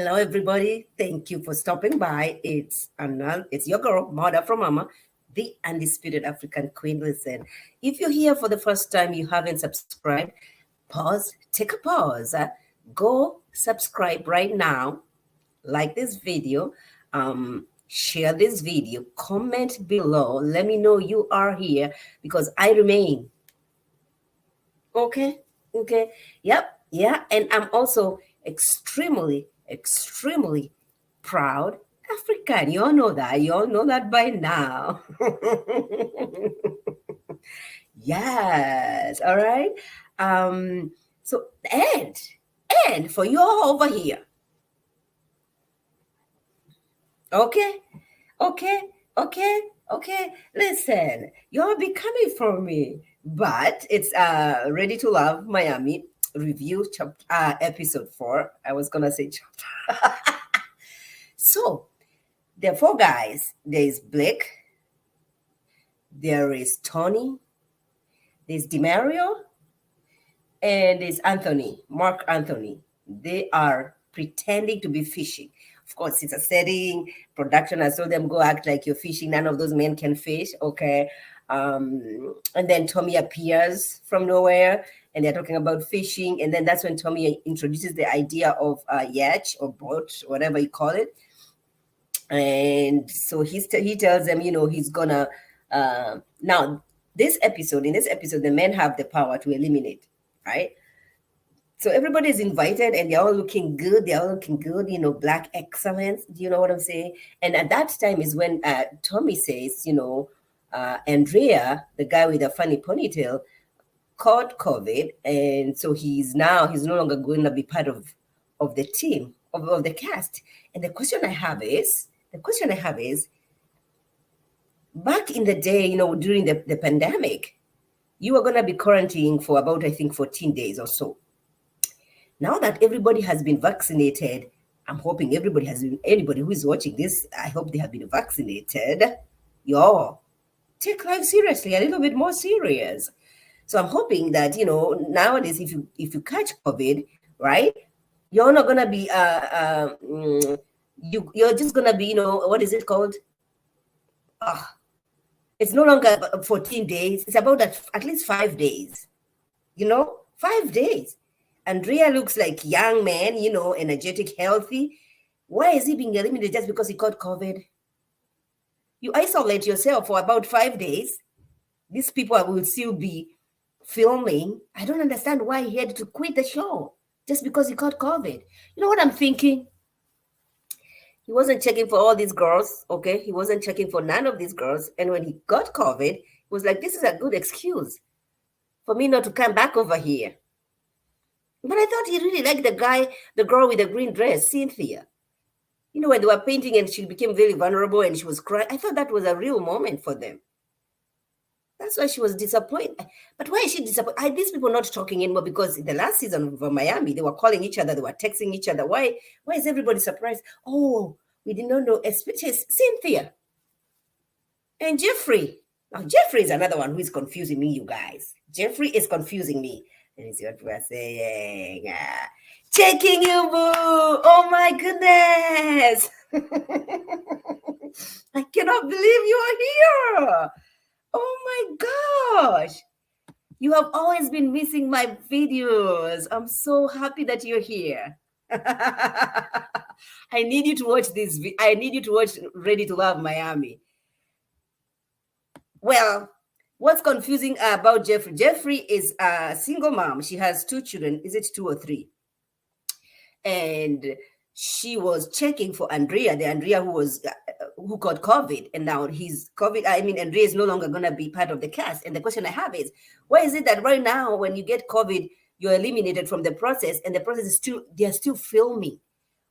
Hello, everybody. Thank you for stopping by. It's Anna. It's your girl, Mother from Mama, the undisputed African queen. Listen, if you're here for the first time, you haven't subscribed, pause, take a pause. Go subscribe right now, like this video, share this video, comment below. Let me know you are here because I remain. Okay. Okay. Yep. Yeah. And I'm also extremely proud African. You all know that. You all know that by now. Yes. All right. So and for you all over here. Okay. Okay. Okay. Okay. Listen, you'll be coming for me. But it's Ready to Love Miami review chapter episode 4. I was gonna say chapter. So there are 4 guys. There is Blake, there is Tony, there's Demario, and there's Anthony, Mark Anthony. They are pretending to be fishing. Of course, it's a setting, production. I saw them go act like you're fishing. None of those men can fish. Okay. And then Tommy appears from nowhere and they're talking about fishing. And then that's when Tommy introduces the idea of yacht or boat, whatever you call it. And so he tells them, he's gonna now in this episode, the men have the power to eliminate, right? So everybody is invited and they're all looking good. Black excellence. Do you know what I'm saying? And at that time is when Tommy says, Andrea, the guy with the funny ponytail, caught COVID. And so he's no longer going to be part of the team, of the cast. And the question I have is, back in the day, during the pandemic, you were going to be quarantining for about, I think, 14 days or so. Now that everybody has been vaccinated, I'm hoping anybody who is watching this, I hope they have been vaccinated. Y'all, take life seriously, a little bit more serious. So I'm hoping that, nowadays, if you catch COVID, right, you're not going to be, you're just going to be, what is it called? It's no longer 14 days. It's about at least 5 days. 5 days. Andrea looks like young man, energetic, healthy. Why is he being eliminated just because he caught COVID? You isolate yourself for about 5 days. These people will still be filming. I don't understand why he had to quit the show just because he caught COVID. You know what I'm thinking? He wasn't checking for all these girls, okay? He wasn't checking for none of these girls. And when he got COVID, he was like, this is a good excuse for me not to come back over here. But I thought he really liked the girl with the green dress, Cynthia. When they were painting and she became very vulnerable and she was crying, I thought that was a real moment for them. That's why she was disappointed. But why is she disappointed? Are these people not talking anymore? Because in the last season of Miami, they were calling each other, they were texting each other. Why is everybody surprised? Oh, we did not know, especially Cynthia and Jeffrey. Now, Jeffrey is another one who is confusing me, you guys. Jeffrey is confusing me. Let me see what we're saying. Checking you, boo. Oh, my goodness. I cannot believe you are here. Oh, my gosh. You have always been missing my videos. I'm so happy that you're here. I need you to watch this. I need you to watch Ready to Love Miami. Well, what's confusing about Jeffrey? Jeffrey is a single mom. She has 2 children. Is it 2 or 3? And she was checking for Andrea, the Andrea who got COVID, and now he's COVID. I mean, Andrea is no longer going to be part of the cast. And the question I have is, why is it that right now, when you get COVID, you're eliminated from the process, and the process is they're still filming?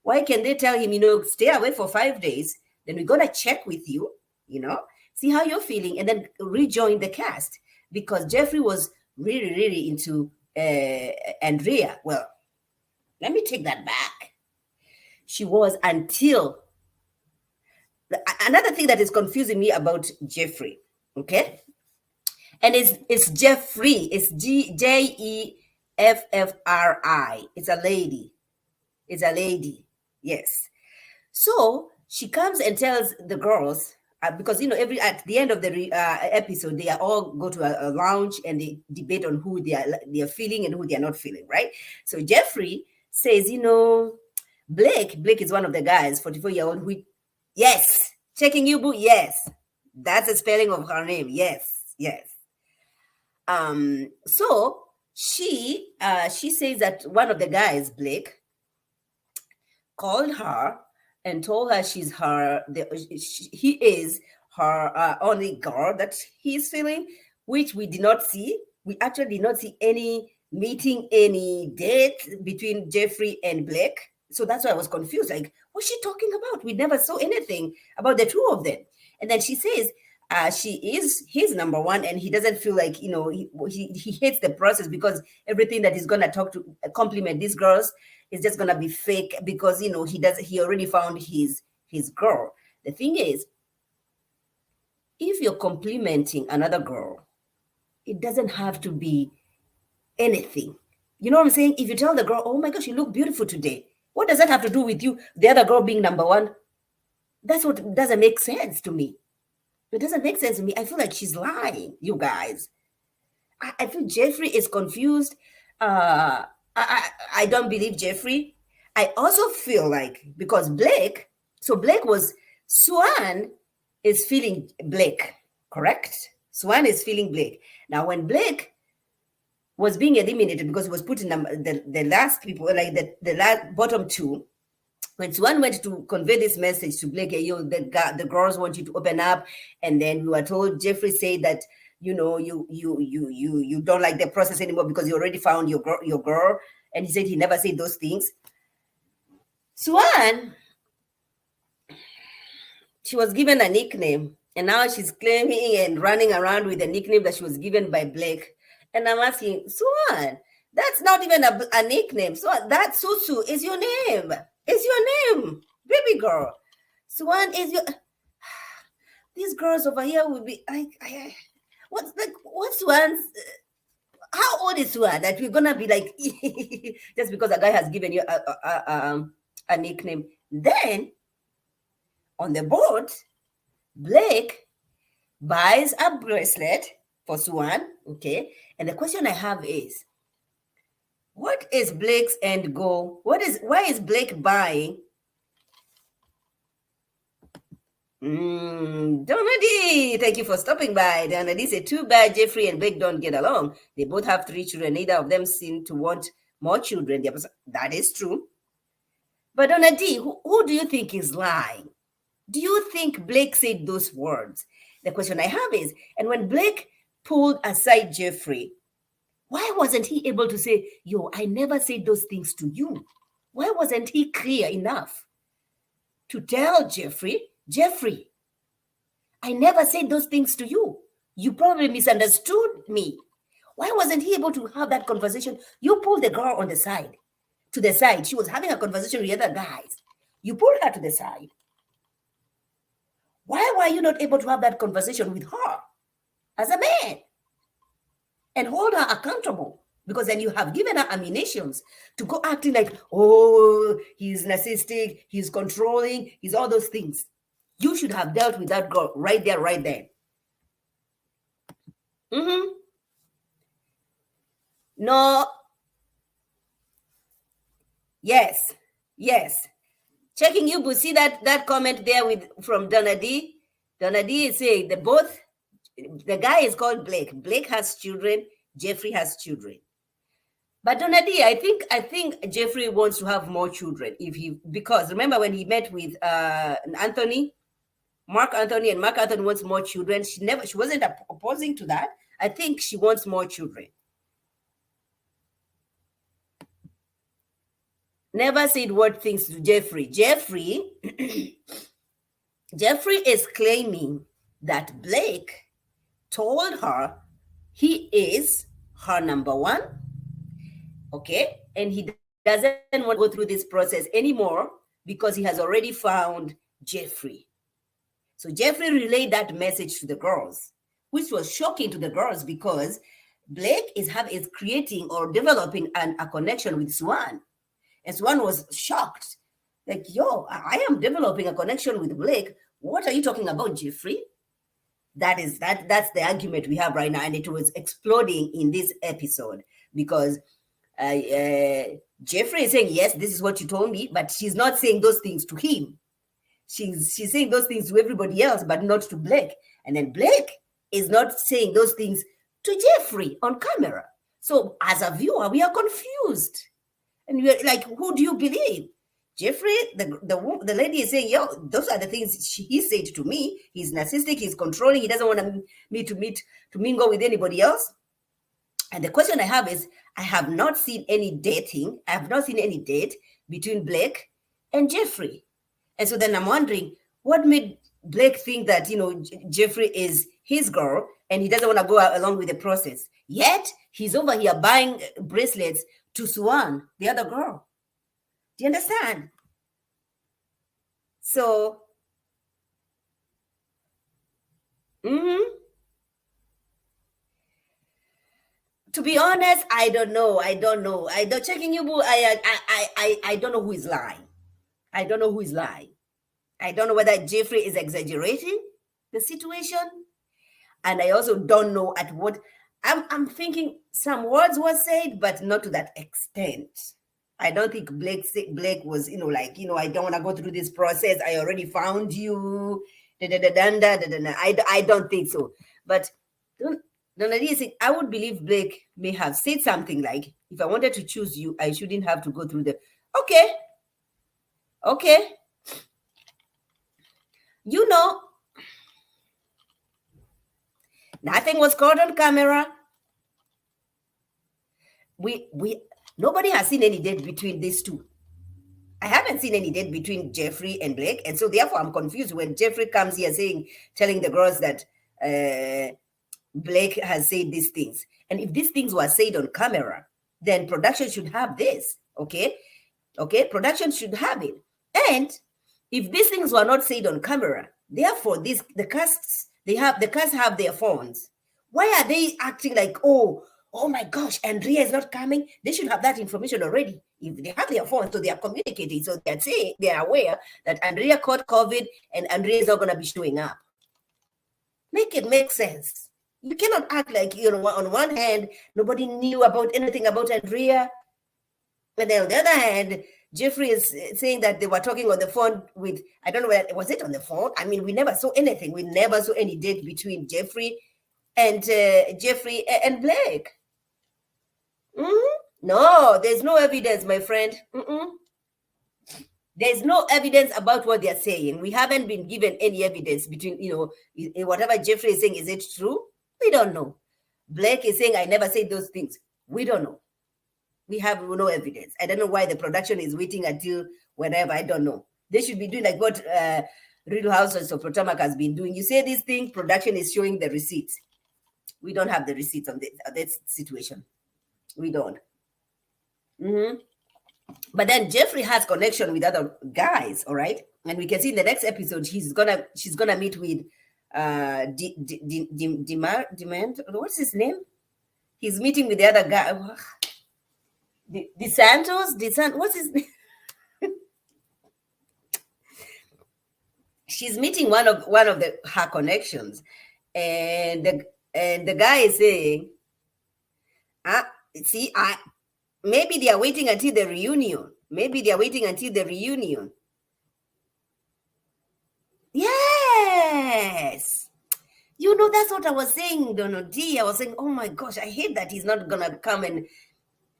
Why can they tell him, stay away for 5 days, then we're going to check with you, see how you're feeling, and then rejoin the cast? Because Jeffrey was really, really into Andrea. Well, let me take that back. She was until another thing that is confusing me about Jeffrey, okay? And it's Jeffrey. It's Jeffri. It's a lady. It's a lady. Yes. So she comes and tells the girls, because every at the end of the episode, they are all go to a lounge and they debate on who they are feeling and who they are not feeling, right? So Jeffrey says, Blake is one of the guys, 44-year-old. Yes, checking you, boo. Yes, that's the spelling of her name. Yes, yes. So she says that one of the guys, Blake, called her and told her he is her only girl that he's feeling, which we did not see. We actually did not see any meeting, any date between Jeffrey and Blake. So that's why I was confused. Like, what's she talking about? We never saw anything about the two of them. And then she says she is his number one, and he doesn't feel like he hates the process because everything that he's gonna talk to compliment these girls is just gonna be fake because he already found his girl. The thing is, if you're complimenting another girl, it doesn't have to be anything. You know what I'm saying? If you tell the girl, oh my gosh, you look beautiful today, what does that have to do with you, the other girl being number one? That's what doesn't make sense to me. It doesn't make sense to me. I feel like she's lying, you guys. I feel Jeffrey is confused. I don't believe Jeffrey. I also feel like because Blake was Swan is feeling Blake, correct? Swan is feeling Blake. Now, when Blake was being eliminated because he was put in the last people, like the last bottom two, when Swan went to convey this message to Blake, the girls want you to open up, and then we were told, Jeffrey said that you don't like the process anymore because you already found your girl, and he said he never said those things. Swan, she was given a nickname, and now she's claiming and running around with a nickname that she was given by Blake. And I'm asking, Swan, that's not even a nickname. So that Susu is your name. It's your name, baby girl. Swan is your. These girls over here will be what's Swan's? How old is Swan that we're gonna be like just because a guy has given you a nickname? Then on the boat, Blake buys a bracelet for Swan. Okay, and the question I have is, what is Blake's end goal? Why is Blake buying? Donna D, thank you for stopping by. Donna D said, too bad Jeffrey and Blake don't get along. They both have 3 children. Neither of them seem to want more children. That is true. But Donna D, who do you think is lying? Do you think Blake said those words? The question I have is, and when Blake pulled aside Jeffrey, why wasn't he able to say, yo, I never said those things to you? Why wasn't he clear enough to tell Jeffrey, I never said those things to you. You probably misunderstood me. Why wasn't he able to have that conversation? You pulled the girl on the side, to the side. She was having a conversation with the other guys. You pulled her to the side. Why were you not able to have that conversation with her as a man and hold her accountable? Because then you have given her ammunitions to go acting like, oh, he's narcissistic, he's controlling, he's all those things. You should have dealt with that girl right there, right then. No. Yes. Checking you, but see that comment there from Donna D. Donna D is saying the guy is called Blake. Blake has children. Jeffrey has children. But Donna D, I think Jeffrey wants to have more children because remember when he met with Mark Anthony, and Mark Anthony wants more children. She wasn't opposing to that. I think she wants more children. Never said what things to Jeffrey. Jeffrey is claiming that Blake told her he is her number one. Okay, and he doesn't want to go through this process anymore because he has already found Jeffrey. So Jeffrey relayed that message to the girls, which was shocking to the girls because Blake is creating or developing a connection with Swan. And Swan was shocked Like, yo, I am developing a connection with Blake. What are you talking about, Jeffrey? That's the argument we have right now, and it was exploding in this episode because Jeffrey is saying, yes, this is what you told me, but she's not saying those things to him. She's saying those things to everybody else, but not to Blake. And then Blake is not saying those things to Jeffrey on camera. So as a viewer, we are confused. And we're like, who do you believe? Jeffrey, the lady is saying, yo, those are the things he said to me. He's narcissistic, he's controlling, he doesn't want me to mingle with anybody else. And the question I have is, I have not seen any dating. I have not seen any date between Blake and Jeffrey. And so then I'm wondering, what made Blake think that, Jeffrey is his girl and he doesn't want to go along with the process? Yet he's over here buying bracelets to Swan, the other girl. Do you understand? So, to be honest, I don't know. Checking you, I don't know who is lying. I don't know who is lying. I don't know whether Jeffrey is exaggerating the situation. And I also don't know at what I'm thinking some words were said, but not to that extent. I don't think Blake was, I don't want to go through this process. I already found you. I don't think so. But I would believe Blake may have said something like, if I wanted to choose you, I shouldn't have to go through the, okay. Nothing was caught on camera. Nobody has seen any date between these two. I haven't seen any date between Jeffrey and Blake, and so therefore I'm confused when Jeffrey comes here telling the girls that Blake has said these things. And if these things were said on camera, then production should have this. Okay, production should have it. And if these things were not said on camera, therefore the casts have their phones. Why are they acting like, oh my gosh, Andrea is not coming? They should have that information already. If they have their phones, so they are communicating, so they're saying they are aware that Andrea caught COVID and Andrea is not going to be showing up. Make it make sense. You cannot act like, on one hand, nobody knew about anything about Andrea. And then on the other hand, Jeffrey is saying that they were talking on the phone with, I don't know, was it on the phone? I mean, we never saw anything. We never saw any date between Jeffrey and Blake. No, there's no evidence, my friend. There's no evidence about what they're saying. We haven't been given any evidence between, whatever Jeffrey is saying, is it true? We don't know. Blake is saying, I never said those things. We don't know. We have no evidence. I don't know why the production is waiting until whenever. I don't know. They should be doing like what Real Housewives of Potomac has been doing. You say this thing, production is showing the receipts. We don't have the receipts on this situation. We don't. But then Jeffrey has connection with other guys, all right? And we can see in the next episode, she's gonna meet with Demand. What's his name? He's meeting with the other guy. DeSantos. What's his name? She's meeting one of her connections, and the guy is saying, maybe they are waiting until the reunion. Yes. That's what I was saying, Donald D. I was saying, oh my gosh, I hate that he's not going to come and,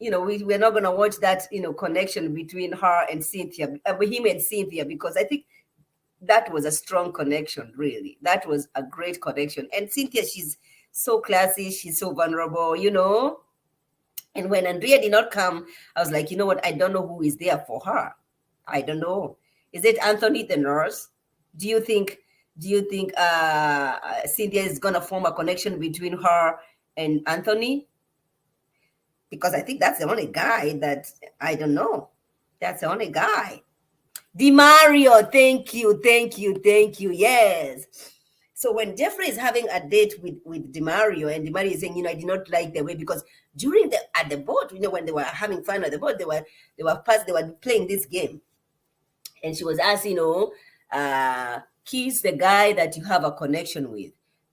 we're not going to watch that, connection between her and Cynthia, him and Cynthia, because I think that was a strong connection, really. That was a great connection. And Cynthia, she's so classy. She's so vulnerable, And when Andrea did not come, I was like, you know what? I don't know who is there for her. I don't know. Is it Anthony the nurse? Do you think Cynthia is going to form a connection between her and Anthony? Because I think that's the only guy that, I don't know. That's the only guy. DiMario, thank you. Yes. So when Jeffrey is having a date with DiMario, and DiMario is saying, I did not like the way, because at the boat, when they were having fun at the boat, they were playing this game. and she was asked, kiss the guy that you have a connection with.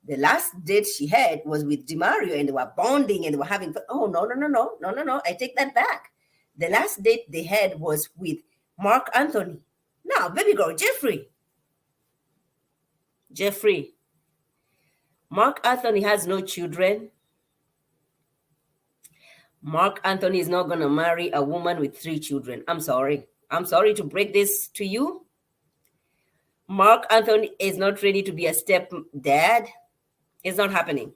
The last date she had was with DiMario, and they were bonding and they were having fun. Oh, no, no, no, no, no, no, no. I take that back. The last date they had was with Mark Anthony. Now, baby girl, Jeffrey. Mark Anthony has no children. Mark Anthony is not going to marry a woman with 3 children. I'm sorry. I'm sorry to break this to you. Mark Anthony is not ready to be a stepdad. It's not happening.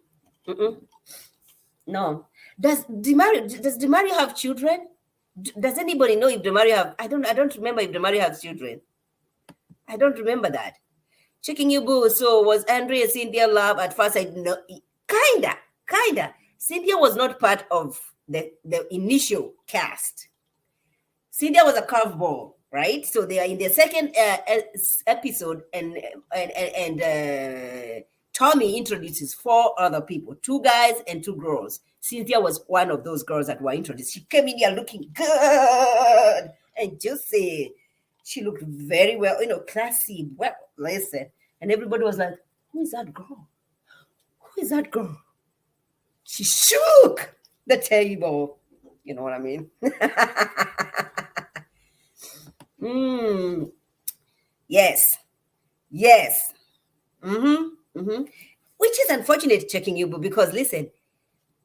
No. Does DiMario have children? Does anybody know if DiMario have? I don't remember if DiMario has children. I don't remember that. Checking you, boo. So was Andrea Cynthia Love at first? I know, kinda. Cynthia was not part of the initial cast. Cynthia was a curveball, right? So they are in the second episode, and Tommy introduces 4 other people, 2 guys and 2 girls. Cynthia was one of those girls that were introduced. She came in here looking good and juicy. She looked very well, classy. Well, listen. And everybody was like, who is that girl? Who is that girl? She shook the table. You know what I mean? Yes. Which is unfortunate, Checking you, because listen,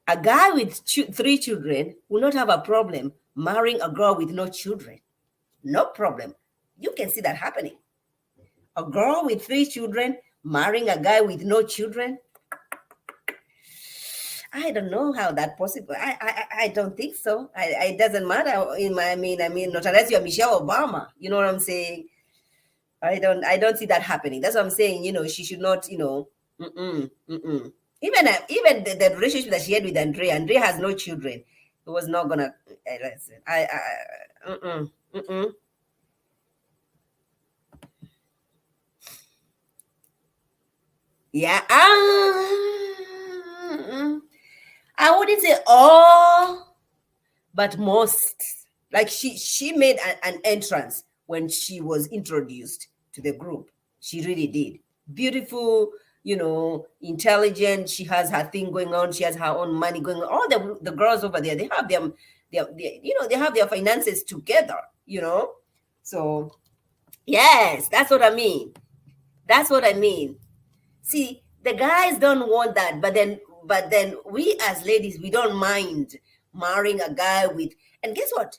a guy with 3 children will not have a problem marrying a girl with no children. No problem. You can see that happening. A girl with 3 children marrying a guy with no children. I don't know how that possible. I don't think so. It doesn't matter. I mean, not unless you're Michelle Obama. You know what I'm saying? I don't see that happening. That's what I'm saying. She should not. Even the relationship that she had with Andrea. Andrea has no children. It was not gonna. Listen. Yeah. I wouldn't say all, but most. Like she made an entrance when she was introduced to the group. She really did. Beautiful, intelligent. She has her thing going on. She has her own money going on. All the girls over there, they have them. They have their finances together. So yes, that's what I mean. See, the guys don't want that, but then we as ladies, we don't mind marrying a guy with, and guess what?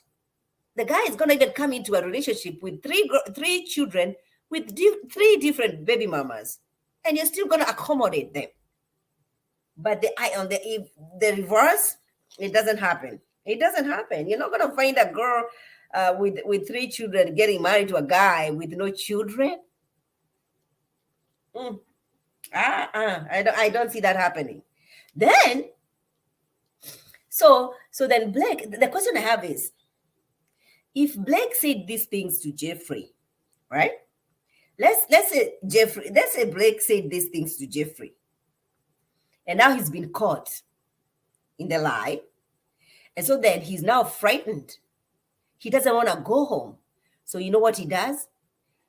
The guy is gonna even come into a relationship with 3 children with 3 different baby mamas, and you're still gonna accommodate them. But the reverse, it doesn't happen. It doesn't happen. You're not gonna find a girl with 3 children getting married to a guy with no children. I don't see that happening. Then, so then Blake, the question I have is, if Blake said these things to Jeffrey, right? Let's say Blake said these things to Jeffrey, and now he's been caught in the lie, and so then he's now frightened. He doesn't want to go home. So you know what he does?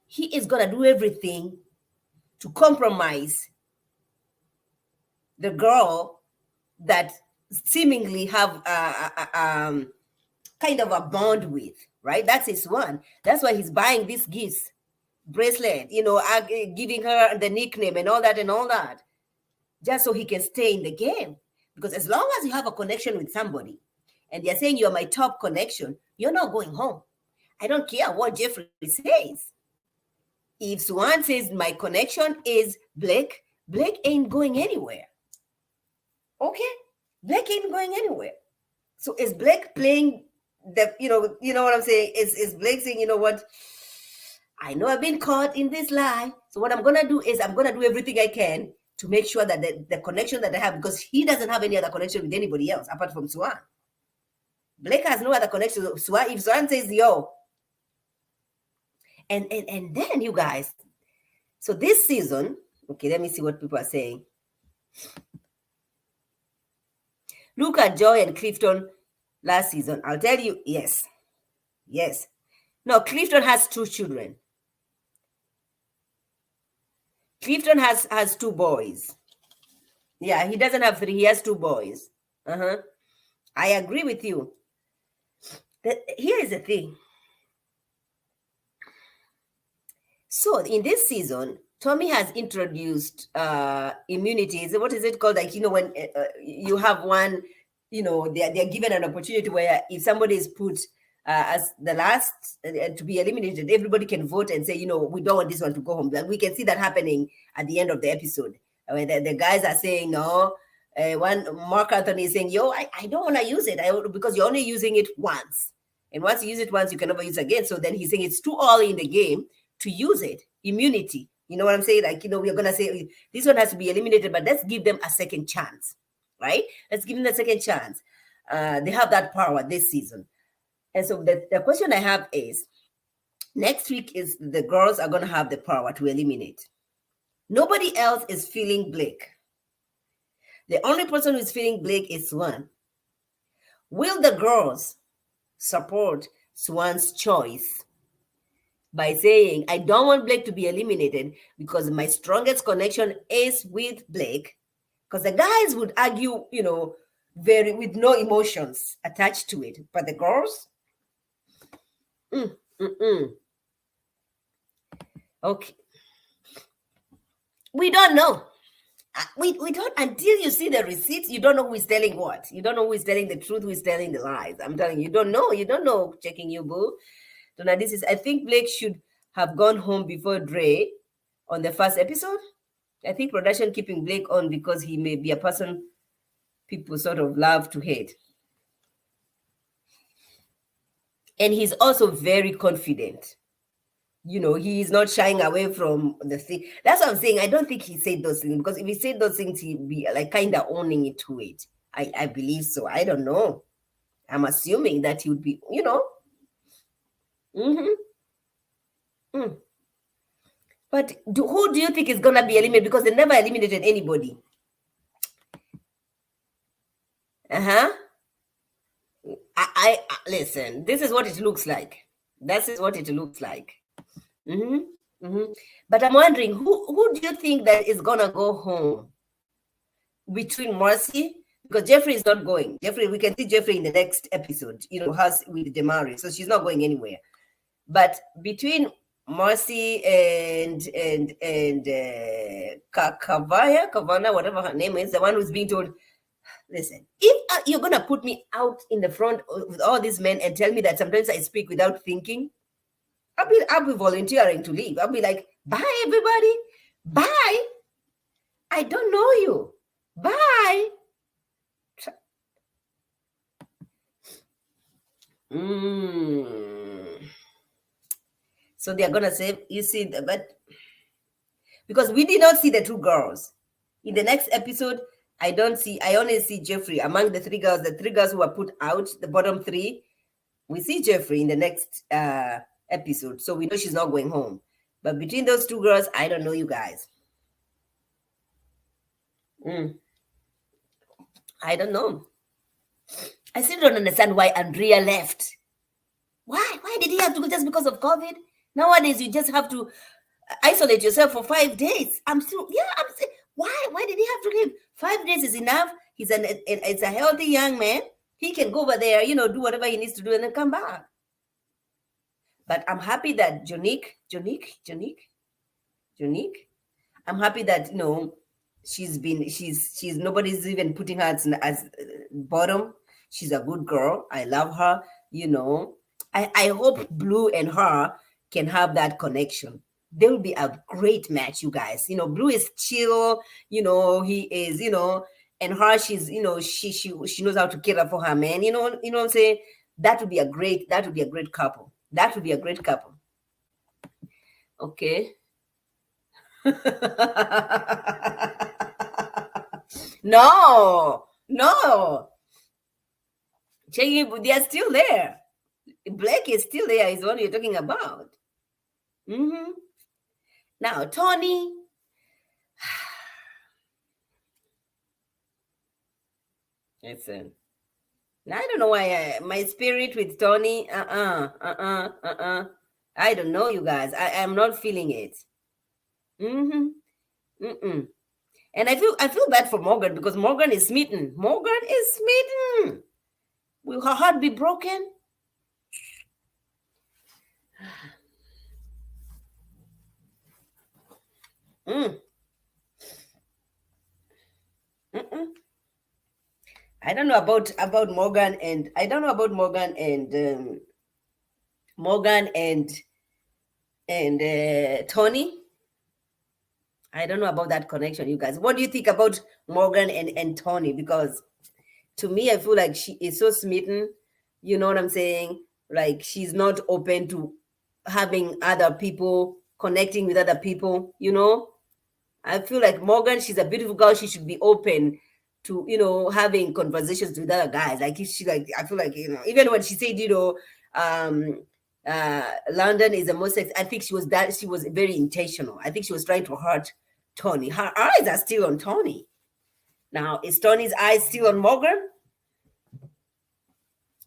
He is gonna do everything to compromise the girl that seemingly have kind of a bond with, right? That's his one. That's why he's buying this gifts, bracelet, giving her the nickname and all that, just so he can stay in the game. Because as long as you have a connection with somebody and they're saying you're my top connection, you're not going home. I don't care what Jeffrey says. If Swan says my connection is Blake ain't going anywhere. Okay? Blake ain't going anywhere. So is Blake playing the, you know what I'm saying? Is Blake saying, you know what? I know I've been caught in this lie. So what I'm going to do is I'm going to do everything I can to make sure that the connection that I have, because he doesn't have any other connection with anybody else apart from Swan. Blake has no other connection with Swan. If Swan says, yo, and then you guys, so this season, okay, let me see what people are saying. Look at Joy and Clifton last season. I'll tell you, yes. No, Clifton has 2 children. Clifton has two boys. Yeah, he doesn't have three. He has two boys. I agree with you. Here is the thing. So in this season, Tommy has introduced immunities. What is it called? Like, when you have one, they're given an opportunity where if somebody is put as the last to be eliminated, everybody can vote and say, we don't want this one to go home. Like, we can see that happening at the end of the episode, where the guys are saying no. One Mark Anthony is saying, I don't want to use it because you're only using it once. And once you use it once, you can never use it again. So then he's saying it's too early in the game to use it. Immunity. You know what I'm saying? Like, we're going to say this one has to be eliminated, but let's give them a second chance, right? Let's give them a second chance. They have that power this season. And so the question I have is, next week is the girls are going to have the power to eliminate. Nobody else is feeling Blake. The only person who is feeling Blake is Swan. Will the girls support Swan's choice by saying, I don't want Blake to be eliminated because my strongest connection is with Blake? Because the guys would argue, with no emotions attached to it. But the girls, okay. We don't know. We don't, until you see the receipts, you don't know who is telling what. You don't know who is telling the truth, who is telling the lies. I'm telling you, you don't know. You don't know. Checking you, boo. Donna, I think Blake should have gone home before Dre on the first episode. I think production keeping Blake on because he may be a person people sort of love to hate. And he's also very confident. He's not shying away from the thing. That's what I'm saying. I don't think he said those things, because if he said those things, he'd be like kind of owning it to it. I believe so. I don't know. I'm assuming that he would be, But who do you think is going to be eliminated? Because they never eliminated anybody. I listen, this is what it looks like. This is what it looks like. But I'm wondering, who do you think that is going to go home between Marcy? Because Jeffrey is not going. We can see Jeffrey in the next episode, has with Demari. So she's not going anywhere. But between Marcy and Kavana, whatever her name is, the one who's being told, listen, if you're going to put me out in the front with all these men and tell me that sometimes I speak without thinking, I'll be volunteering to leave. I'll be like, bye, everybody. Bye. I don't know you. Bye. So they're going to say, you see, but because we did not see the two girls. In the next episode, I only see Jeffrey among the three girls who were put out, the bottom three. We see Jeffrey in the next episode. So we know she's not going home. But between those two girls, I don't know you guys. I don't know. I still don't understand why Andrea left. Why did he have to go just because of COVID? Nowadays, you just have to isolate yourself for 5 days. I'm saying, why did he have to leave? 5 days is enough. It's a healthy young man. He can go over there, do whatever he needs to do and then come back. But I'm happy that Jonique, I'm happy that, she's nobody's even putting her as bottom. She's a good girl. I love her. I hope Blue and her can have that connection. There will be a great match, you guys. Blue is chill. He is, and her, she's, she knows how to care for her man. You know what I'm saying? That would be a great couple. That would be a great couple. Okay. No. They are still there. Blake is still there, is what you're talking about. Now, Tony. Listen. I don't know why my spirit with Tony. I don't know, you guys. I am not feeling it. Mm-mm. And I feel bad for Morgan because Morgan is smitten. Morgan is smitten. Will her heart be broken? Mm. Mm-mm. I don't know about Morgan, and I don't know about Morgan and Tony. I don't know about that connection, you guys. What do you think about Morgan and Tony? Because to me, I feel like she is so smitten. You know what I'm saying? Like she's not open to having other people, connecting with other people, you know? I feel like Morgan, she's a beautiful girl. She should be open to, having conversations with other guys. Like if she like, I feel like, even when she said, um, London is the most I think she was very intentional. I think she was trying to hurt Tony. Her eyes are still on Tony. Now, is Tony's eyes still on Morgan?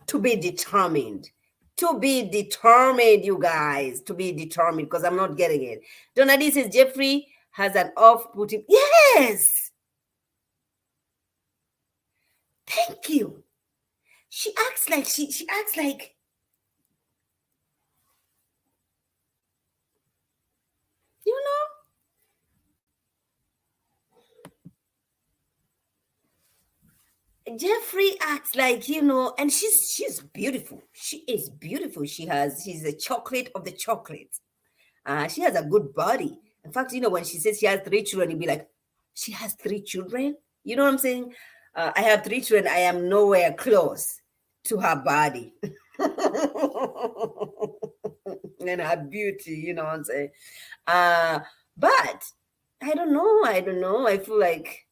To be determined. To be determined, you guys. To be determined, because I'm not getting it. Donadi says Jeffrey has an off-putting. Yes. Thank you. She acts like she acts like you know Jeffrey acts like and she's beautiful. She is beautiful. She's a chocolate of the chocolates. She has a good body. In fact, when she says she has 3 children, you'd be like, she has 3 children? You know what I'm saying? I have 3 children. I am nowhere close to her body and her beauty. You know what I'm saying? But I don't know. I don't know. I feel like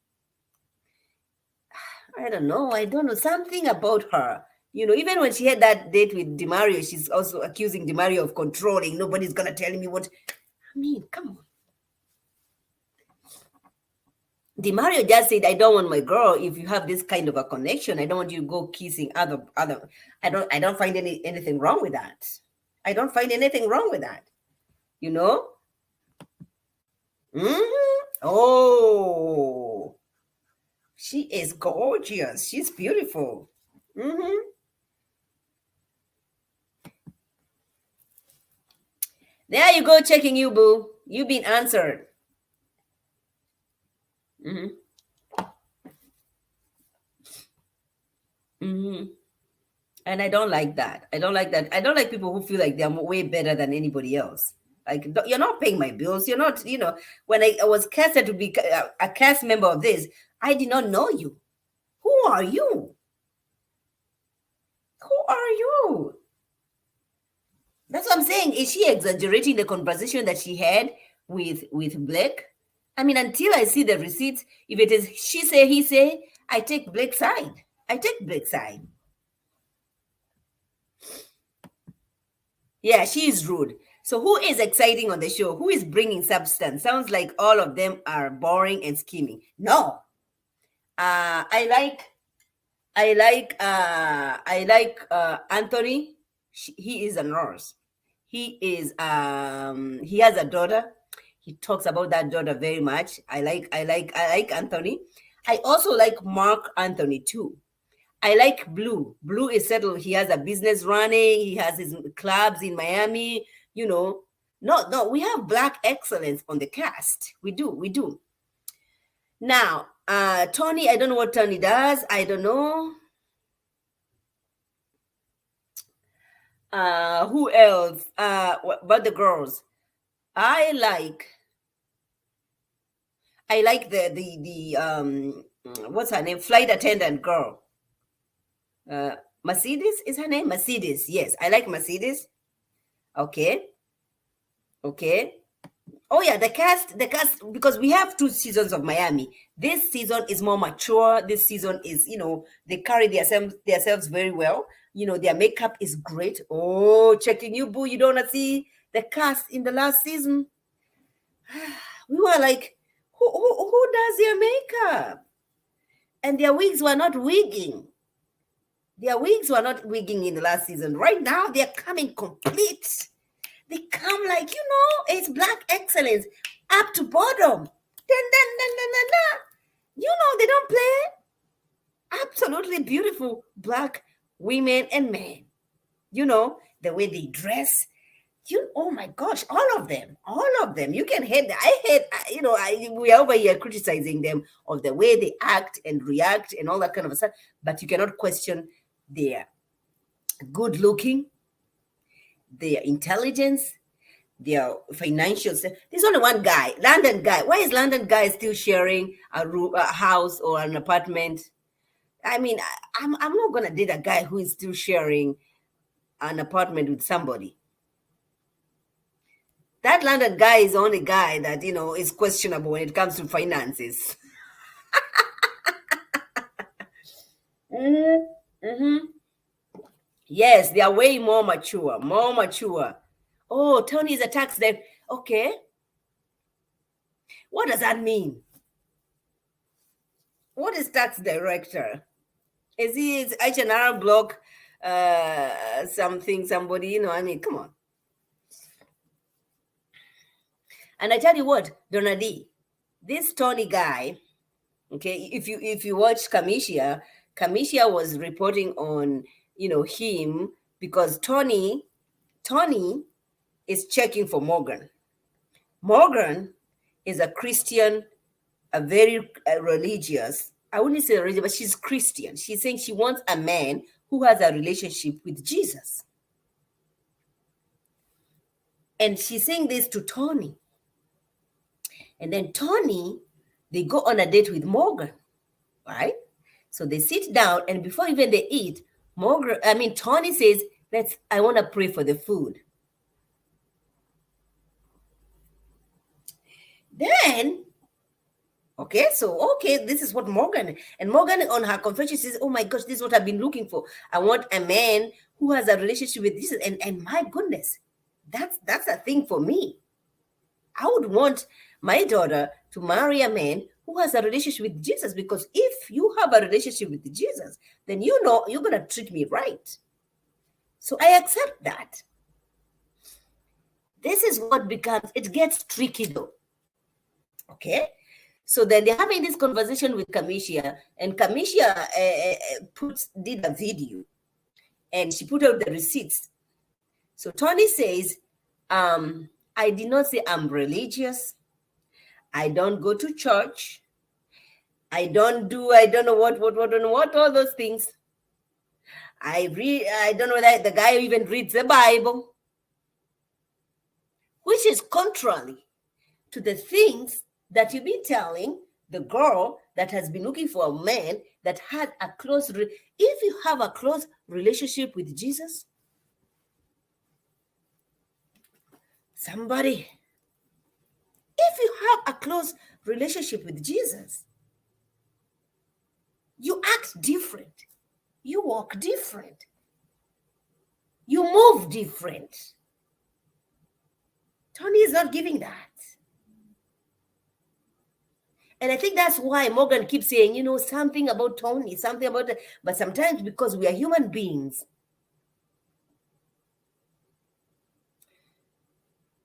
I don't know. I don't know something about her. Even when she had that date with Demario, she's also accusing Demario of controlling. Nobody's gonna tell me what. I mean, come on. Demario just said, "I don't want my girl. If you have this kind of a connection, I don't want you to go kissing other. I don't find anything wrong with that. I don't find anything wrong with that. You know. Oh, she is gorgeous. She's beautiful. There you go, checking you, boo. You've been answered. Mm-hmm. Mm-hmm. And I don't like that. I don't like that. I don't like people who feel like they're way better than anybody else. Like, you're not paying my bills. You're not, when I was casted to be a cast member of this, I did not know you. Who are you? Who are you? That's what I'm saying. Is she exaggerating the conversation that she had with Blake? I mean, until I see the receipts, if it is she say, he say, I take Blake's side. I take Blake's side. Yeah, she is rude. So who is exciting on the show? Who is bringing substance? Sounds like all of them are boring and scheming. No. I like Anthony. He is a nurse. He has a daughter. He talks about that daughter very much. I like Anthony. I also like Mark Anthony too. I like Blue. Blue is settled. He has a business running. He has his clubs in Miami. No, we have black excellence on the cast. We do. Now, Tony, I don't know what Tony does. I don't know. Who else? But the girls. I like the what's her name? Flight attendant girl. Mercedes is her name? Mercedes. Yes, I like Mercedes. Okay. Oh yeah, the cast, because we have 2 seasons of Miami. This season is more mature. This season is, they carry themselves very well. Their makeup is great. Oh, checking you, boo. You don't want to see the cast in the last season. We were like, who does their makeup? And their wigs were not wigging. Their wigs were not wigging in the last season. Right now, they're coming complete. They come like, it's black excellence up to bottom. You know, they don't play. Absolutely beautiful black women and men. You know, the way they dress. Oh my gosh, all of them. You can hate. We are over here criticizing them of the way they act and react and all that kind of stuff. But you cannot question their good looking, their intelligence, their financial. There's only one guy, London guy. Why is London guy still sharing a room, a house, or an apartment? I mean, I'm not gonna date a guy who is still sharing an apartment with somebody. That London guy is the only guy that is questionable when it comes to finances. Mm-hmm. Yes, they are way more mature, more mature. Oh, Tony is a tax debt. Okay. What does that mean? What is tax director? Is he H&R block something, somebody, I mean, come on. And I tell you what, Donadi, this Tony guy, okay, if you watch Kamisha was reporting on, him because Tony is checking for Morgan. Morgan is a Christian, a very religious. I wouldn't say religious, but she's Christian. She's saying she wants a man who has a relationship with Jesus. And she's saying this to Tony. And then Tony, they go on a date with Morgan, right? So they sit down, and before even they eat, Tony says, I want to pray for the food. Then, this is what Morgan on her confession says, oh my gosh, this is what I've been looking for. I want a man who has a relationship with Jesus. And my goodness, that's a thing for me. I would want my daughter to marry a man who has a relationship with Jesus, because if you have a relationship with Jesus, then you're going to treat me right. So I accept that. This is what it gets tricky though. Okay. So then they're having this conversation with Kamisha, and Kamisha did a video, and she put out the receipts. So Tony says, I did not say I'm religious. I don't go to church. I don't know what, all those things. I don't know that the guy even reads the Bible, which is contrary to the things that you've been telling the girl that has been looking for a man that had a if you have a close relationship with Jesus, if you have a close relationship with Jesus, you act different. You walk different. You move different. Tony is not giving that. And I think that's why Morgan keeps saying, something about Tony, something about it. But sometimes because we are human beings,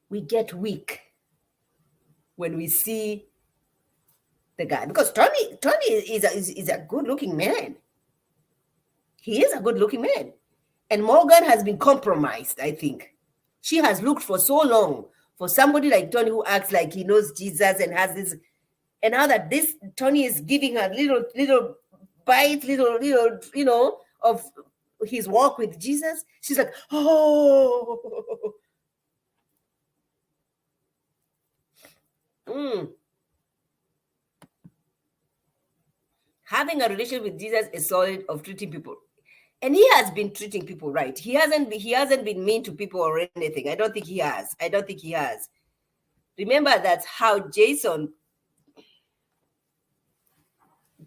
we get weak when we see the guy. Because Tony is a good-looking man. He is a good-looking man. And Morgan has been compromised, I think. She has looked for so long for somebody like Tony who acts like he knows Jesus and has this. And now that this Tony is giving her little bite, of his walk with Jesus, she's like, oh. Having a relationship with Jesus is solid of treating people. And he has been treating people right. He hasn't been mean to people or anything. I don't think he has. Remember, that's how Jason.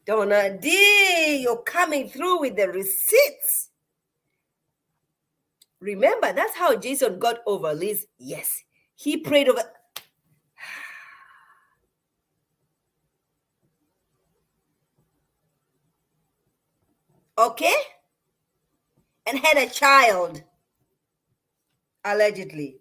Donna D, you're coming through with the receipts. Remember, that's how Jason got over Liz. Yes, he prayed over. Okay? And had a child. Allegedly.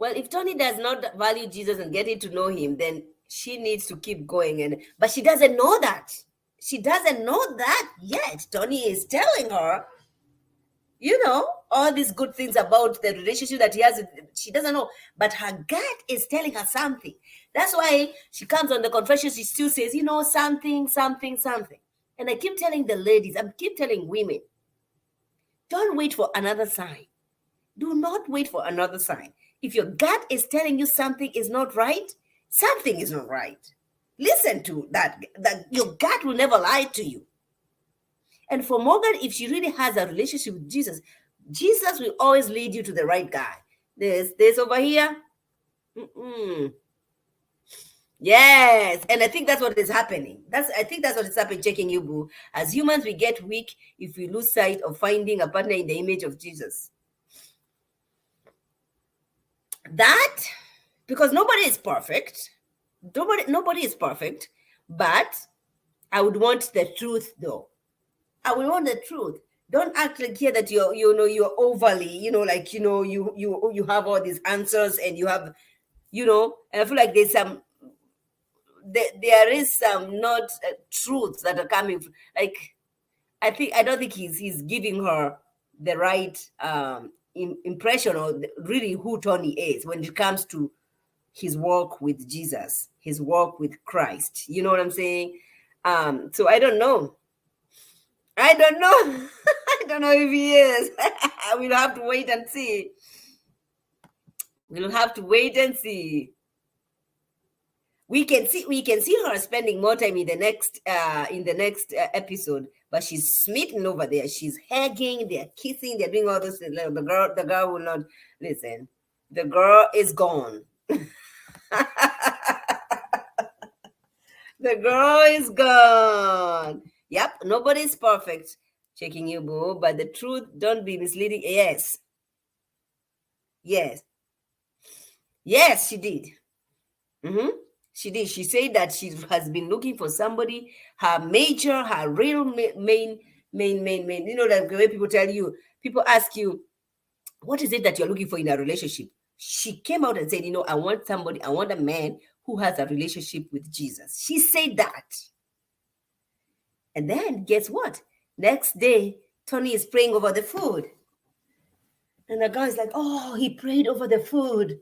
Well, if Tony does not value Jesus and getting to know him, then she needs to keep going. But she doesn't know that. She doesn't know that yet. Tony is telling her, all these good things about the relationship that he has. She doesn't know, but her gut is telling her something. That's why she comes on the confession. She still says, something, something, something. And I keep telling the ladies, I keep telling women, don't wait for another sign. Do not wait for another sign. If your gut is telling you something is not right, something is not right. Listen to that. That your gut will never lie to you. And for Morgan, if she really has a relationship with Jesus, Jesus will always lead you to the right guy. There's this over here. Yes, and I think that's what is happening. I think that's what is happening, checking you, boo. As humans, we get weak if we lose sight of finding a partner in the image of Jesus. That, because nobody is perfect. Nobody is perfect, but I would want the truth, though. I would want the truth. Don't act like here that you're overly, you have all these answers and you have, and I feel like there's some. There is some not truths that are coming. Like, I don't think he's giving her the right impression of really who Tony is when it comes to his work with Jesus, his work with Christ. You know what I'm saying? So I don't know. I don't know. I don't know if he is. We'll have to wait and see. We'll have to wait and see. We can see her spending more time in the next episode, but she's smitten over there. She's hugging, they're kissing, they're doing all those things. The girl will not listen. The girl is gone. The girl is gone. Yep, nobody's perfect. Checking you, boo, but the truth, don't be misleading. Yes, she did. She did. She said that she has been looking for somebody, her real main. You know, like the way people ask you, what is it that you're looking for in a relationship? She came out and said, I want a man who has a relationship with Jesus. She said that. And then guess what? Next day, Tony is praying over the food. And the guy is like, oh, he prayed over the food.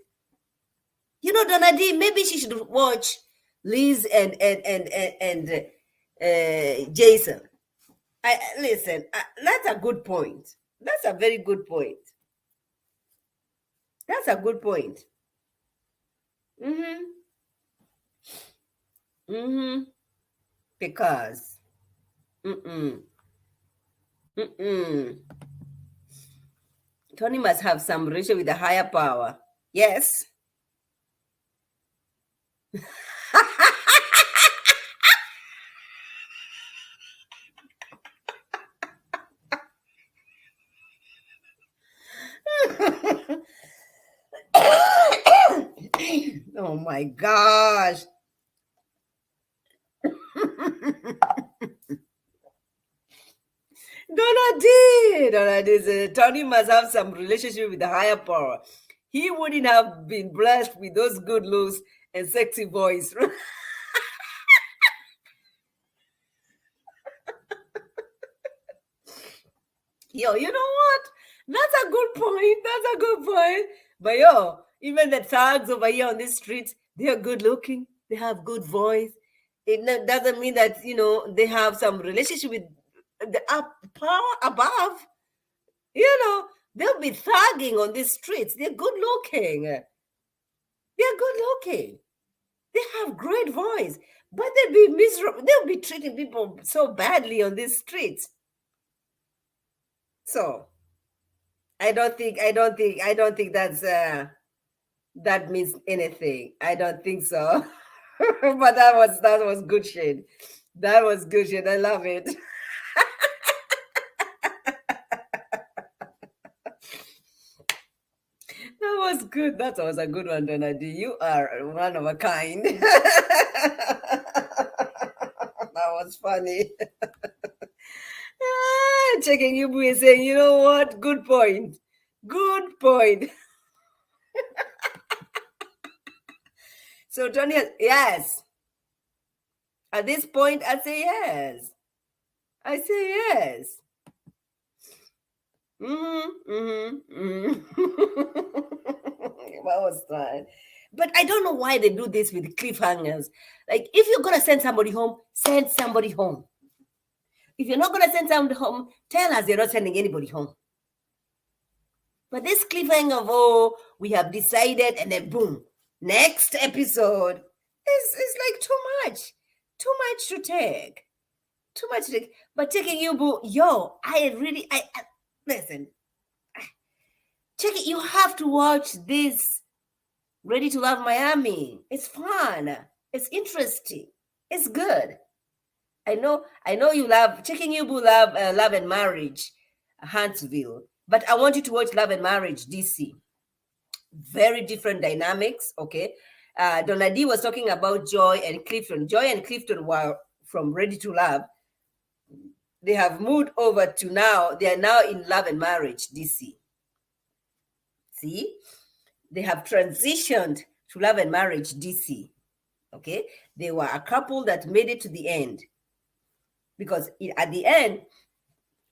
Donadi, maybe she should watch Liz and Jason. Listen, that's a good point. That's a very good point. That's a good point. Because Tony must have some relationship with a higher power. Yes. Oh my gosh. Donadi, Tony must have some relationship with the higher power. He wouldn't have been blessed with those good looks and sexy voice. Yo, you know what? That's a good point. But even the thugs over here on the streets, they are good looking. They have good voice. It doesn't mean that, they have some relationship with the power above. They'll be thugging on these streets. They're good looking. They have great voice. But they'll be miserable. They'll be treating people so badly on these streets. So I don't think that's that means anything. I don't think so. But that was good shit. That was good shit. I love it. That was good. That was a good one, Donadi. You are one of a kind. That was funny. Checking you is saying, you know what? Good point. So Tony, yes. At this point, I say yes. I say yes. What was that? But I don't know why they do this with cliffhangers. Like, if you're gonna send somebody home, send somebody home. If you're not gonna send somebody home, tell us you're not sending anybody home. But this cliffhanger of, oh, we have decided, and then boom, next episode is like too much to take. Too much to take. But Taking You Boo, yo, I listen. Check it. You have to watch this Ready to Love Miami. It's fun. It's interesting. It's good. I know you love Taking You Boo, love Love and Marriage, Huntsville. But I want you to watch Love and Marriage, DC. Very different dynamics, okay? Donna D was talking about Joy and Clifton. Joy and Clifton were from Ready to Love. They have moved over to now, they are now in Love and Marriage, DC. See? They have transitioned to Love and Marriage, DC. Okay? They were a couple that made it to the end. Because at the end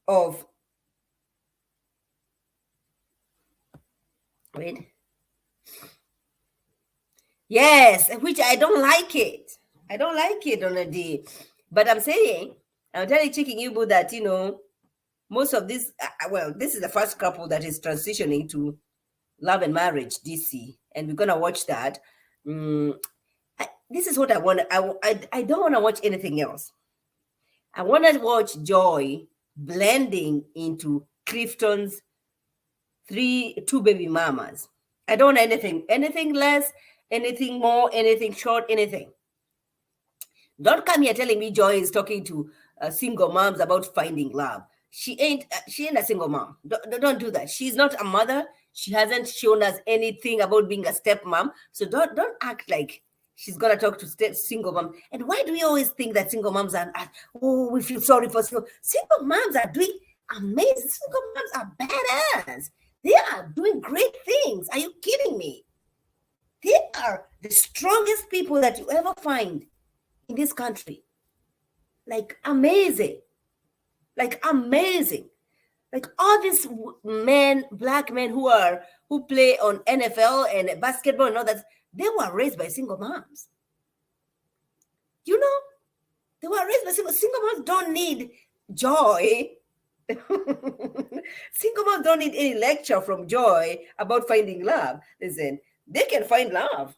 of yes, which I don't like it. I don't like it on a day. But I'm saying, I'm telling Taking You Boo that, most of this, this is the first couple that is transitioning to Love and Marriage, DC. And we're going to watch that. This is what I want. I don't want to watch anything else. I want to watch Joy blending into Clifton's two baby mamas. I don't want anything less, anything more, anything short, anything. Don't come here telling me Joy is talking to single moms about finding love. She ain't a single mom. Don't do that. She's not a mother. She hasn't shown us anything about being a stepmom. So don't act like she's gonna talk to single mom. And why do we always think that single moms are? Oh, we feel sorry for single moms are doing amazing. Single moms are badass. They are doing great things. Are you kidding me? They are the strongest people that you ever find in this country. Like amazing. Like amazing. Like all these men, black men who play on NFL and basketball and all that, they were raised by single moms. You know, they were raised by single moms don't need Joy. Single moms don't need any lecture from Joy about finding love. Listen, they can find love.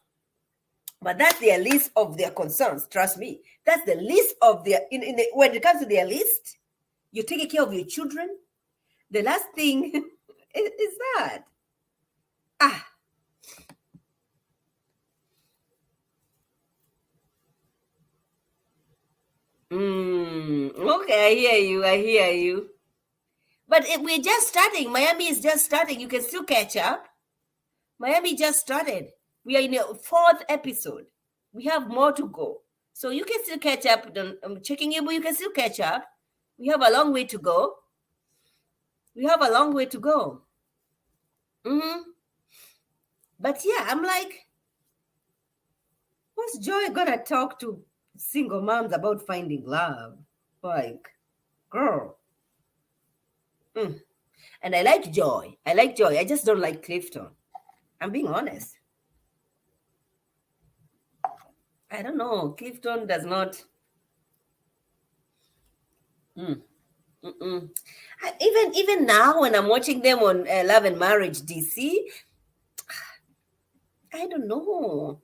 But that's their list of their concerns. Trust me. That's the list of their, when it comes to their list, you're taking care of your children. The last thing is that. Okay, I hear you. But we're just starting. Miami is just starting. You can still catch up. Miami just started. We are in the 4th episode. We have more to go. So you can still catch up. I'm checking you, but you can still catch up. We have a long way to go. But yeah, I'm like, what's Joy gonna talk to single moms about finding love? Like, girl. And I like Joy. I just don't like Clifton. I'm being honest. I don't know. Clifton does not. Even now, when I'm watching them on Love and Marriage DC, I don't know.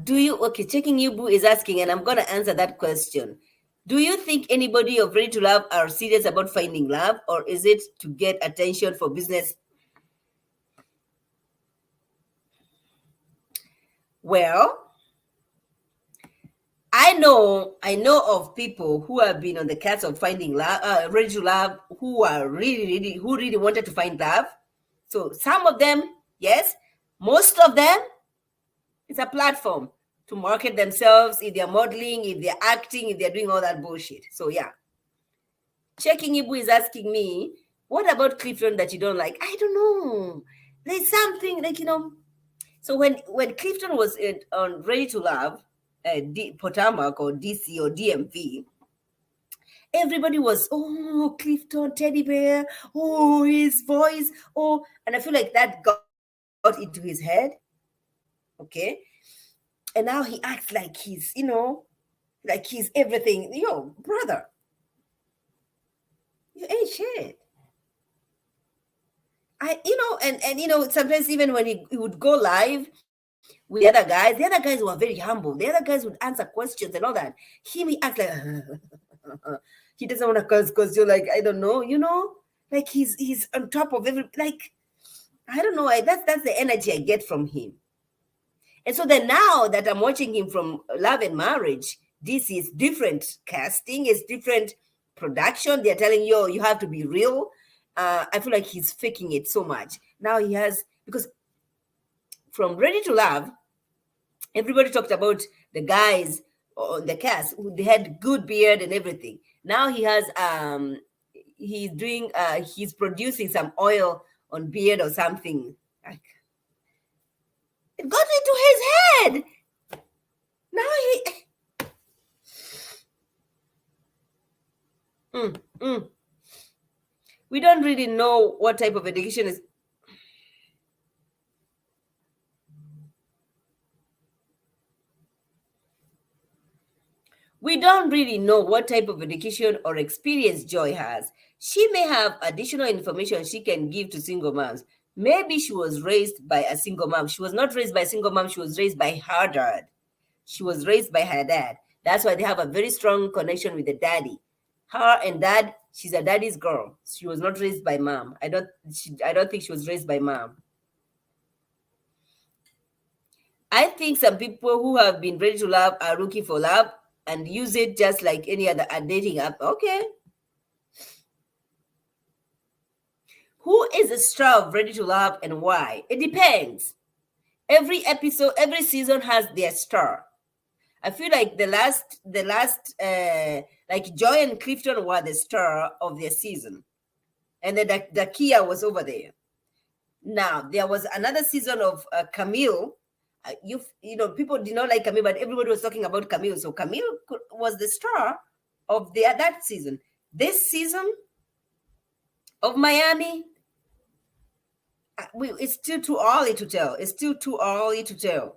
Do you, okay, Taking You Boo is asking, and I'm going to answer that question. Do you think anybody of Ready to Love are serious about finding love, or is it to get attention for business? Well, I know of people who have been on the cast of finding love, Ready to Love, who are really wanted to find love. So some of them, yes. Most of them, it's a platform to market themselves, if they're modeling, if they're acting, if they're doing all that bullshit. So yeah. Checking Ibu is asking me, What about Clifton that you don't like? I don't know. There's something like, So when Clifton was on Ready to Love, Potomac or DC or DMV, everybody was, oh, Clifton, teddy bear, oh, his voice, oh, and I feel like that got into his head. Okay. And now he acts like like he's everything. Yo, brother, you ain't shit. Sometimes even when he would go live with the other guys were very humble. The other guys would answer questions and all that. He acts like he doesn't want to curse because you're like, I don't know, like he's on top of like I don't know. That's the energy I get from him. And so then now that I'm watching him from Love and Marriage, this is different casting, it's different production. They're telling you have to be real. I feel like he's faking it so much. Now he has, because from Ready to Love, everybody talked about the guys on the cast who they had good beard and everything. Now he's producing some oil on beard or something. Like, it got into his head. Now we don't really know what type of education is. We don't really know what type of education or experience Joy has. She may have additional information she can give to single moms. Maybe she was raised by a single mom. She was not raised by a single mom, she was raised by her dad. She was raised by her dad. That's why they have a very strong connection with the daddy. Her and dad, she's a daddy's girl. She was not raised by mom. I don't think she was raised by mom. I think some people who have been ready to love are looking for love and use it just like any other dating app. Okay. Who is the star of Ready to Love and why? It depends. Every episode, every season has their star. I feel like like Joy and Clifton were the star of their season, and then the Kia was over there. Now there was another season of Camille. People did not like Camille, but everybody was talking about Camille. So Camille was the star of that season. This season of Miami, it's still too early to tell. It's still too early to tell.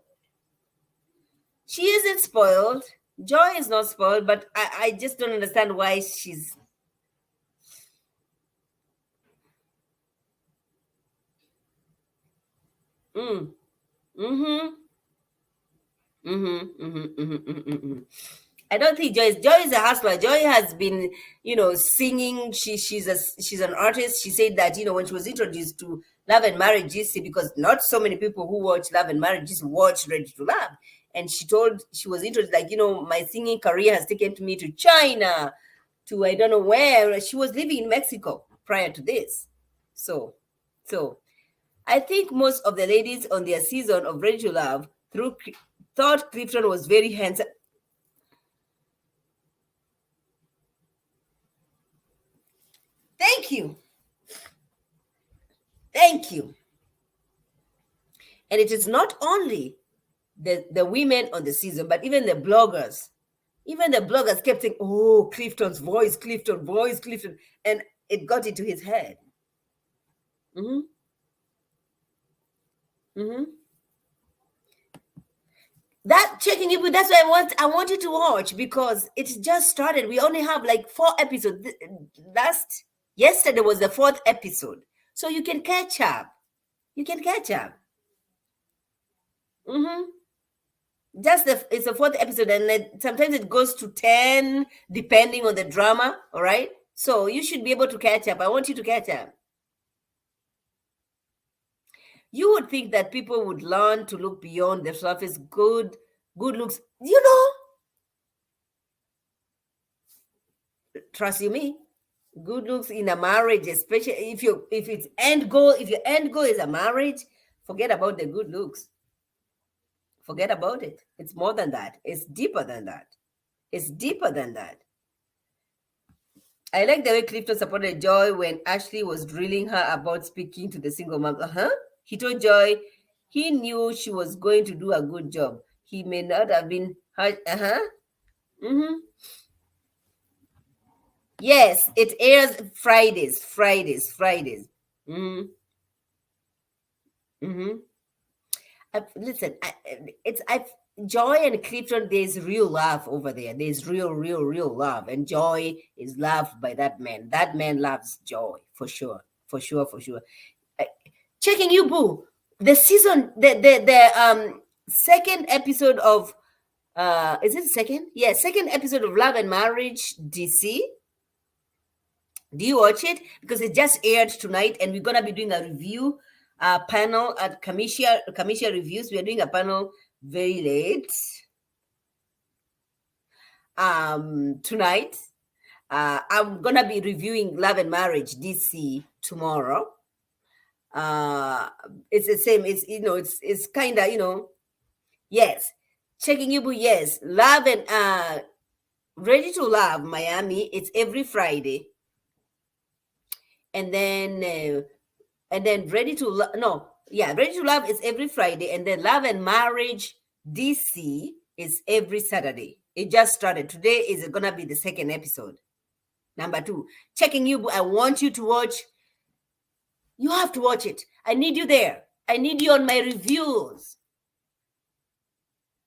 She isn't spoiled. Joy is not spoiled, but I just don't understand why she's. Mm. Mm-hmm. Mm-hmm. Mm-hmm. Mm-hmm. Mm-hmm. I don't think Joy is a hustler. Joy has been, singing. She's an artist. She said that, when she was introduced to Love and Marriage GC, because not so many people who watch Love and Marriage just watch Ready to Love. And she was introduced, like, my singing career has taken me to China, to I don't know where. She was living in Mexico prior to this. So I think most of the ladies on their season of Ready to Love thought Clifton was very handsome. Thank you. Thank you. And it is not only the women on the season, but even the bloggers. Even the bloggers kept saying, oh, Clifton's voice, Clifton, voice, Clifton. And it got into his head. Mm-hmm. Mm-hmm. That checking it with that's why I want you to watch, because it just started. We only have like 4 episodes. Yesterday was the 4th episode. So you can catch up. You can catch up. Mm-hmm. It's the 4th episode, and sometimes it goes to 10 depending on the drama. All right, so you should be able to catch up. I want you to catch up. You would think that people would learn to look beyond the surface. Good looks, trust you me, good looks in a marriage, especially if your end goal is a marriage, forget about the good looks. Forget about it. It's more than that. It's deeper than that. It's deeper than that. I like the way Clifton supported Joy when Ashley was drilling her about speaking to the single mom. He told Joy he knew she was going to do a good job. He may not have been hurt. Mm-hmm. Yes, it airs Fridays. Mm-hmm. Mm-hmm. Listen, it's I Joy and Clifton. There's real love over there. There's real love, and Joy is loved by that man. That man loves Joy for sure, for sure. Uh, Checking you, boo. The season, the second episode of is it second? Yeah, second episode of Love and Marriage DC. Do you watch it? Because it just aired tonight, and we're gonna be doing a review panel at Kamisha Reviews. We are doing a panel very late tonight. I'm gonna be reviewing Love and Marriage DC tomorrow. It's the same. It's kind of. Yes, checking you, yes. Love and Ready to Love Miami. It's every Friday, and then Ready to Love. No, yeah, Ready to Love is every Friday, and then Love and Marriage DC is every Saturday. It just started. Today is gonna be the second episode. Number 2, checking you. I want you to watch. You have to watch it. I need you there. I need you on my reviews.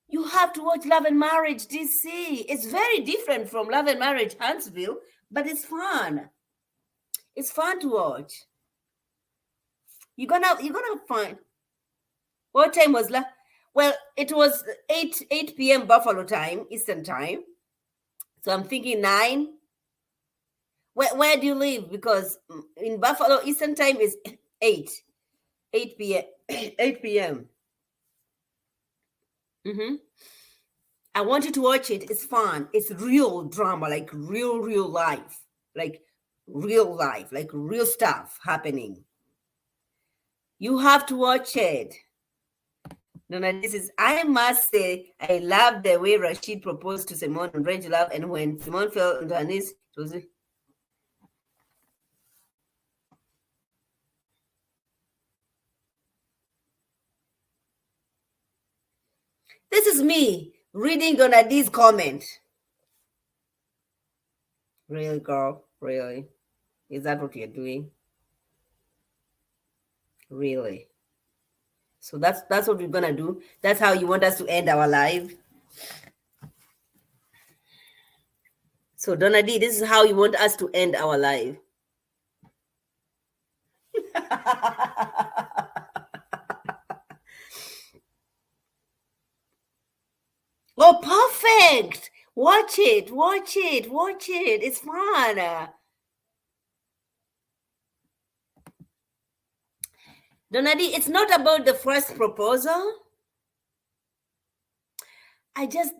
You have to watch Love and Marriage DC. It's very different from Love and Marriage Huntsville, but it's fun. It's fun to watch. You're gonna find. What time was that? Well, it was 8 p.m. Buffalo time, Eastern time. So I'm thinking 9. Where do you live? Because in Buffalo, Eastern time is 8 p.m. 8 p.m. Mm-hmm. I want you to watch it. It's fun. It's real drama, like real life, like real life, like real stuff happening. You have to watch it. No, I must say, I love the way Rashid proposed to Simone on Ready to Love, and when Simone fell into her knees, it was. This is me reading Donadi's comment. Really, girl? Really? Is that what you're doing? Really? So that's what we're gonna do. That's how you want us to end our live. So Donadi, this is how you want us to end our live. Oh, perfect! Watch it. It's fun. Donadi, it's not about the first proposal. I just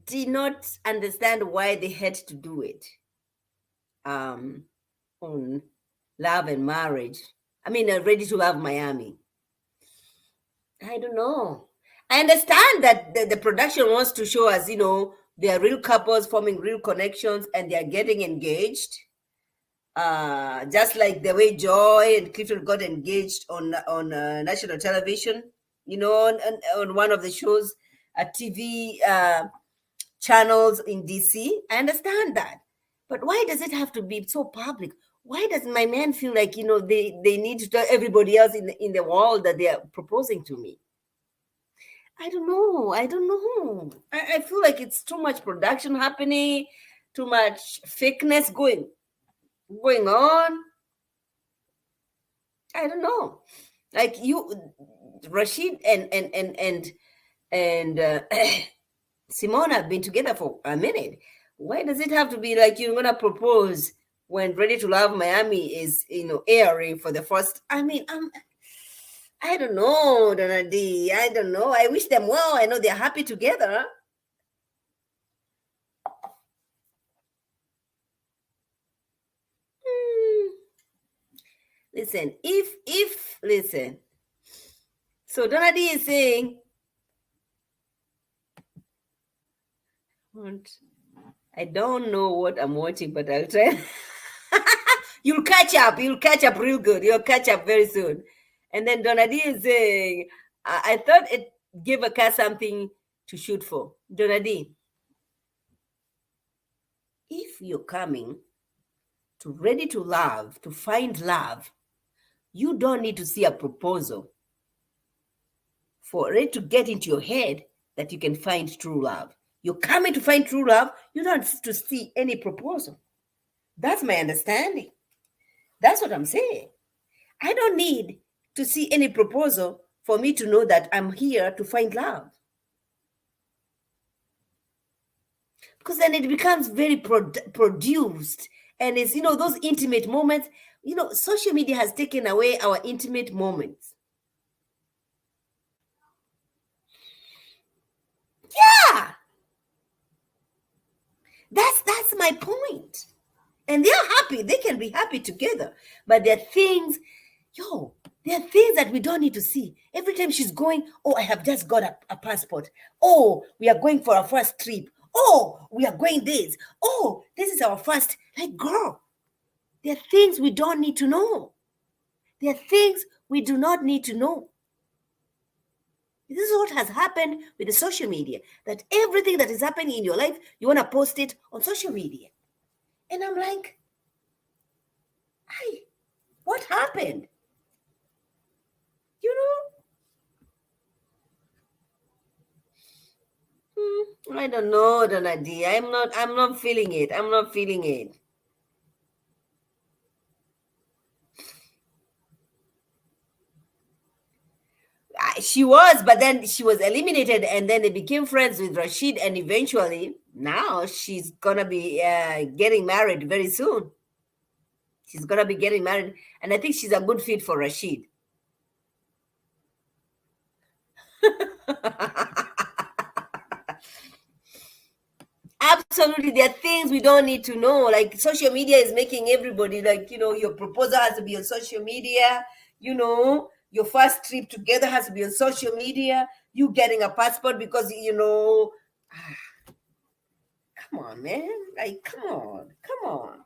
did not understand why they had to do it. On Love and Marriage. I mean, Ready to Love Miami. I don't know. I understand that the production wants to show us, they are real couples forming real connections and they are getting engaged. Just like the way Joy and Clifton got engaged on national television, on one of the shows at TV channels in DC. I understand that. But why does it have to be so public? Why does my man feel like, they need to tell everybody else in the world that they are proposing to me? I don't know. I feel like it's too much production happening, too much fakeness going on. I don't know. Like Rashid and Simone have been together for a minute. Why does it have to be like you're gonna propose when Ready to Love Miami is airing for the first? I mean, I don't know, Donadi. I don't know. I wish them well. I know they're happy together. Listen, listen. So Donadi is saying, I don't know what I'm watching, but I'll try. You'll catch up. You'll catch up real good. You'll catch up very soon. And then Donadi is saying, I thought it gave a cat something to shoot for. Donadi, if you're coming to Ready to Love, to find love, you don't need to see a proposal for it to get into your head that you can find true love. You're coming to find true love, you don't have to see any proposal. That's my understanding. That's what I'm saying. I don't need to see any proposal for me to know that I'm here to find love. Because then it becomes very produced. And it's, those intimate moments. Social media has taken away our intimate moments. Yeah. That's my point. And they're happy. They can be happy together. But there are things, there are things that we don't need to see. Every time she's going, I have just got a passport. Oh, we are going for our first trip. Oh, we are going this. Oh, this is our first. Like, girl, there are things we don't need to know. There are things we do not need to know. This is what has happened with the social media, that everything that is happening in your life, you want to post it on social media. And I'm like, hey, what happened? I don't know, Donadi. I'm not feeling it. I'm not feeling it. She was, but then she was eliminated, and then they became friends with Rashid, and eventually now she's gonna be getting married very soon. She's gonna be getting married, and I think she's a good fit for Rashid. Absolutely, there are things we don't need to know. Like, social media is making everybody, like, your proposal has to be on social media. Your first trip together has to be on social media. You getting a passport because come on, man. Like, come on.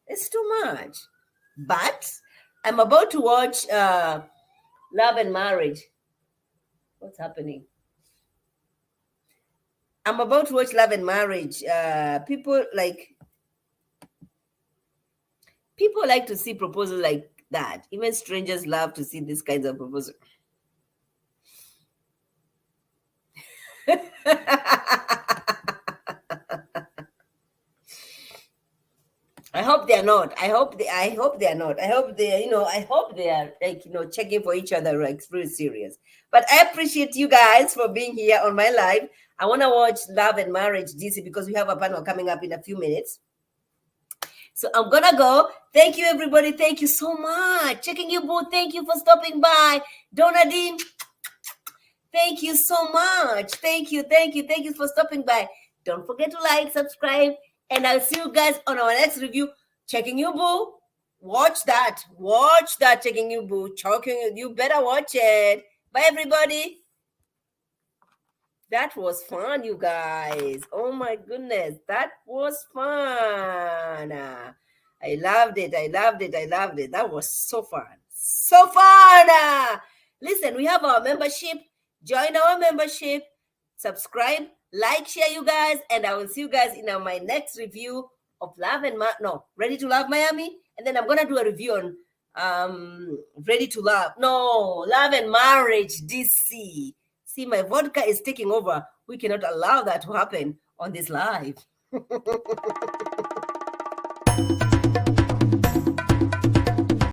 It's too much. But I'm about to watch Love and Marriage. What's happening? I'm about to watch Love and Marriage. People like to see proposals like that. Even strangers love to see these kinds of proposals. I hope they are not. I hope they are not. I hope they are like, checking for each other, like, really serious. But I appreciate you guys for being here on my live. I want to watch Love and Marriage, DC, because we have a panel coming up in a few minutes. So I'm gonna go. Thank you, everybody. Thank you so much. Checking you, boo. Thank you for stopping by. Donadine, thank you so much. Thank you for stopping by. Don't forget to like, subscribe, and I'll see you guys on our next review. Checking you, boo. Watch that. Checking you, boo. You better watch it. Bye, everybody. That was fun, you guys. Oh my goodness, that was fun. I loved it. That was so fun. Listen, we have our membership. Join our membership. Subscribe, like, share, you guys, and I will see you guys in my next review of Ready to Love Miami, and then I'm gonna do a review on Love and Marriage, DC. See, my vodka is taking over. We cannot allow that to happen on this live.